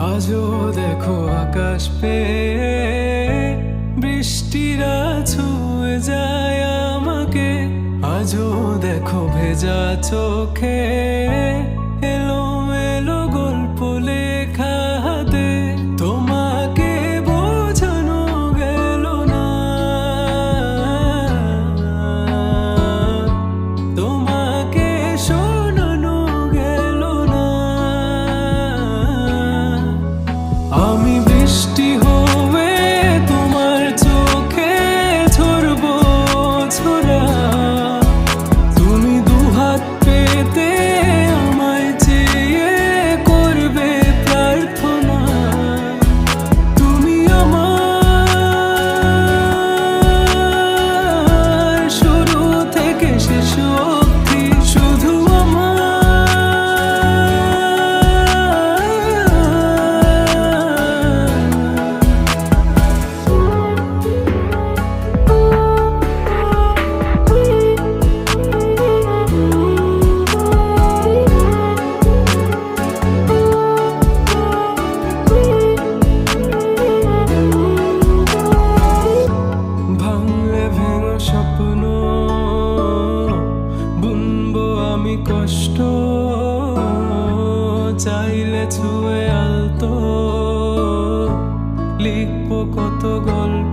আজও দেখো আকাশ পেয়ে বৃষ্টিরা ছুঁয়ে যায় আমাকে। আজও দেখো ভেজা চোখে এলো এলো গল্প লেখা হাতে। তোমাকে বোঝানো গেল না, তোমাকে শোনানো গেল না। আমি বৃষ্টি হয়ে তোমার চোখে ঝরবো ঝরা। তুমি দুহাত পেতে আমায় চেয়ে করবে প্রার্থনা। তুমি আমার শুরু থেকে শেষ অবধি, শুধু ভাঙলে ভেঙো স্বপ্ন বুনবো আমি কষ্ট। চাইলে ছুঁয়ে আলতো লিখবো কত গল্প।